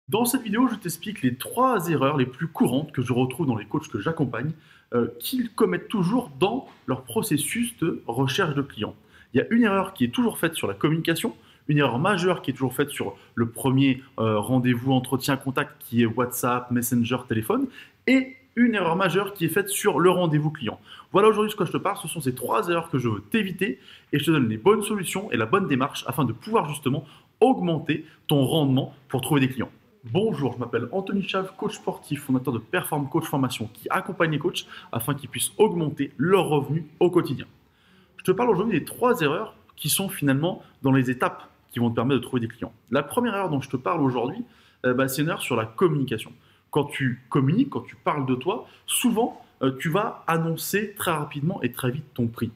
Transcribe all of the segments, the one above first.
Dans cette vidéo, je t'explique les 3 erreurs les plus courantes que je retrouve dans les coachs que j'accompagne, qu'ils commettent toujours dans leur processus de recherche de clients. Il y a une erreur qui est toujours faite sur la communication, une erreur majeure qui est toujours faite sur le premier rendez-vous, entretien, contact qui est WhatsApp, Messenger, téléphone, et une erreur majeure qui est faite sur le rendez-vous client. Voilà aujourd'hui ce que je te parle, ce sont ces 3 erreurs que je veux t'éviter et je te donne les bonnes solutions et la bonne démarche afin de pouvoir justement augmenter ton rendement pour trouver des clients. Bonjour, je m'appelle Anthony Chave, coach sportif, fondateur de Perform Coach Formation, qui accompagne les coachs afin qu'ils puissent augmenter leurs revenus au quotidien. Je te parle aujourd'hui des 3 erreurs qui sont finalement dans les étapes qui vont te permettre de trouver des clients. La première erreur dont je te parle aujourd'hui, c'est une erreur sur la communication. Quand tu communiques, quand tu parles de toi, souvent tu vas annoncer très rapidement et très vite ton prix.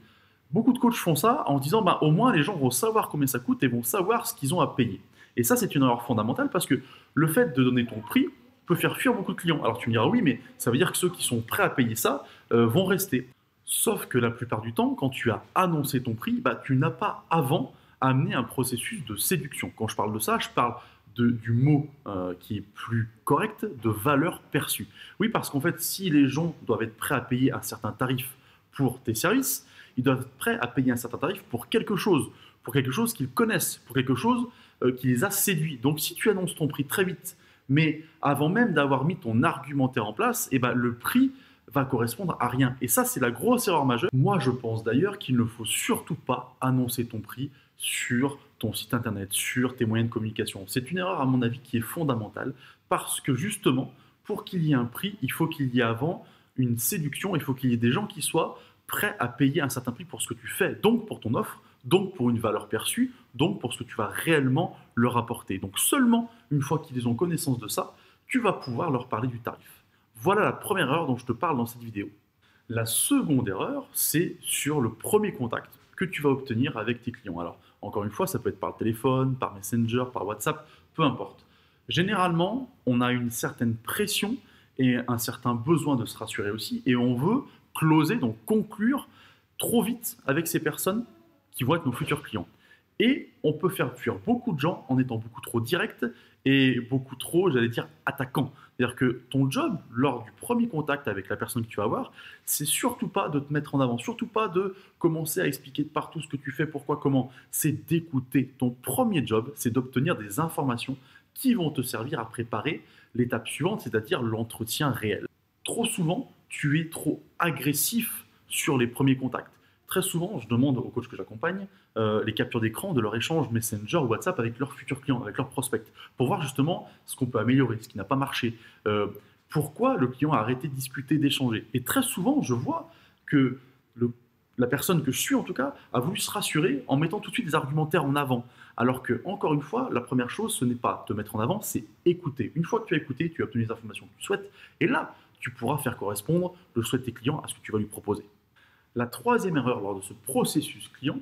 Beaucoup de coachs font ça en se disant au moins les gens vont savoir combien ça coûte et vont savoir ce qu'ils ont à payer. Et ça, c'est une erreur fondamentale parce que le fait de donner ton prix peut faire fuir beaucoup de clients. Alors tu me diras oui, mais ça veut dire que ceux qui sont prêts à payer ça vont rester. Sauf que la plupart du temps, quand tu as annoncé ton prix, tu n'as pas avant amené un processus de séduction. Quand je parle de ça, je parle du mot qui est plus correct, de valeur perçue. Oui, parce qu'en fait, si les gens doivent être prêts à payer un certain tarif pour tes services, ils doivent être prêts à payer un certain tarif pour quelque chose qu'ils connaissent, pour quelque chose qui les a séduits. Donc si tu annonces ton prix très vite, mais avant même d'avoir mis ton argumentaire en place, le prix va correspondre à rien. Et ça, c'est la grosse erreur majeure. Moi, je pense d'ailleurs qu'il ne faut surtout pas annoncer ton prix sur ton site internet, sur tes moyens de communication. C'est une erreur, à mon avis, qui est fondamentale parce que justement, pour qu'il y ait un prix, il faut qu'il y ait avant une séduction, il faut qu'il y ait des gens qui soient prêts à payer un certain prix pour ce que tu fais, donc pour ton offre, donc pour une valeur perçue, donc pour ce que tu vas réellement leur apporter. Donc seulement une fois qu'ils ont connaissance de ça, tu vas pouvoir leur parler du tarif. Voilà la première erreur dont je te parle dans cette vidéo. La seconde erreur, c'est sur le premier contact que tu vas obtenir avec tes clients. Alors, encore une fois, ça peut être par téléphone, par Messenger, par WhatsApp, peu importe. Généralement, on a une certaine pression et un certain besoin de se rassurer aussi, et on veut closer, donc conclure trop vite avec ces personnes qui vont être nos futurs clients. Et on peut faire fuir beaucoup de gens en étant beaucoup trop direct et beaucoup trop, j'allais dire, attaquant. C'est-à-dire que ton job, lors du premier contact avec la personne que tu vas avoir, c'est surtout pas de te mettre en avant, surtout pas de commencer à expliquer de partout ce que tu fais, pourquoi, comment. C'est d'écouter. Ton premier job, c'est d'obtenir des informations qui vont te servir à préparer l'étape suivante, c'est-à-dire l'entretien réel. Trop souvent, tu es trop agressif sur les premiers contacts. Très souvent, je demande aux coachs que j'accompagne les captures d'écran de leur échange Messenger ou WhatsApp avec leurs futurs clients, avec leurs prospects, pour voir justement ce qu'on peut améliorer, ce qui n'a pas marché, pourquoi le client a arrêté de discuter, d'échanger. Et très souvent, je vois que la personne que je suis, en tout cas, a voulu se rassurer en mettant tout de suite des argumentaires en avant. Alors que, encore une fois, la première chose, ce n'est pas te mettre en avant, c'est écouter. Une fois que tu as écouté, tu as obtenu les informations que tu souhaites, et là, tu pourras faire correspondre le souhait de tes clients à ce que tu vas lui proposer. La troisième erreur lors de ce processus client,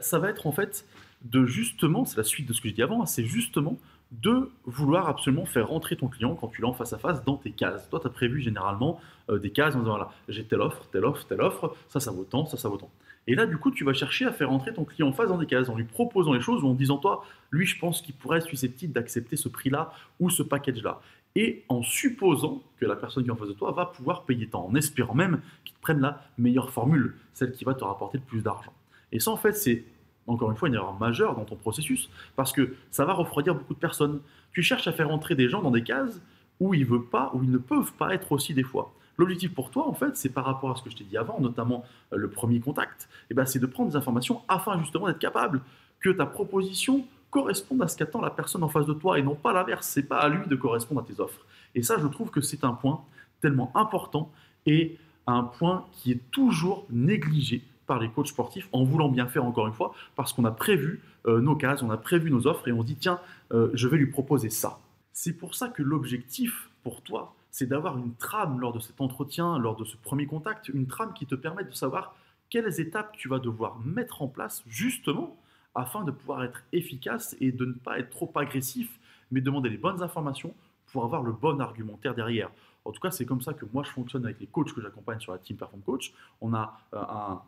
ça va être en fait de justement, c'est la suite de ce que je dis avant, c'est justement de vouloir absolument faire rentrer ton client quand tu l'as en face à face dans tes cases. Toi, tu as prévu généralement des cases en disant voilà, j'ai telle offre, telle offre, telle offre, ça vaut tant, ça vaut tant. Et là, du coup, tu vas chercher à faire rentrer ton client en face dans des cases en lui proposant les choses ou en disant toi, lui, je pense qu'il pourrait être susceptible d'accepter ce prix-là ou ce package-là. Et en supposant que la personne qui est en face de toi va pouvoir payer tant, en espérant même qu'il te prenne la meilleure formule, celle qui va te rapporter le plus d'argent. Et ça, en fait, c'est encore une fois une erreur majeure dans ton processus, parce que ça va refroidir beaucoup de personnes. Tu cherches à faire entrer des gens dans des cases où ils veulent pas, où ils ne peuvent pas être aussi des fois. L'objectif pour toi, en fait, c'est par rapport à ce que je t'ai dit avant, notamment le premier contact, c'est de prendre des informations afin justement d'être capable que ta proposition corresponde à ce qu'attend la personne en face de toi et non pas l'inverse. C'est pas à lui de correspondre à tes offres. Et ça, je trouve que c'est un point tellement important et un point qui est toujours négligé par les coachs sportifs en voulant bien faire encore une fois parce qu'on a prévu nos cases, on a prévu nos offres et on se dit tiens, je vais lui proposer ça. C'est pour ça que l'objectif pour toi, c'est d'avoir une trame lors de cet entretien, lors de ce premier contact, une trame qui te permette de savoir quelles étapes tu vas devoir mettre en place justement afin de pouvoir être efficace et de ne pas être trop agressif, mais demander les bonnes informations pour avoir le bon argumentaire derrière. En tout cas, c'est comme ça que moi je fonctionne avec les coachs que j'accompagne sur la team Perform Coach. On a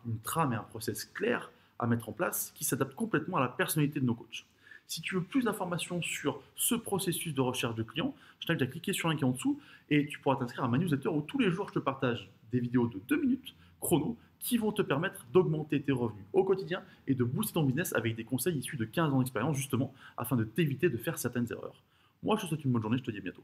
une trame et un process clair à mettre en place qui s'adapte complètement à la personnalité de nos coachs. Si tu veux plus d'informations sur ce processus de recherche de clients, je t'invite à cliquer sur le lien qui est en dessous et tu pourras t'inscrire à ma newsletter où tous les jours je te partage des vidéos de 2 minutes chrono qui vont te permettre d'augmenter tes revenus au quotidien et de booster ton business avec des conseils issus de 15 ans d'expérience justement afin de t'éviter de faire certaines erreurs. Moi, je te souhaite une bonne journée, je te dis à bientôt.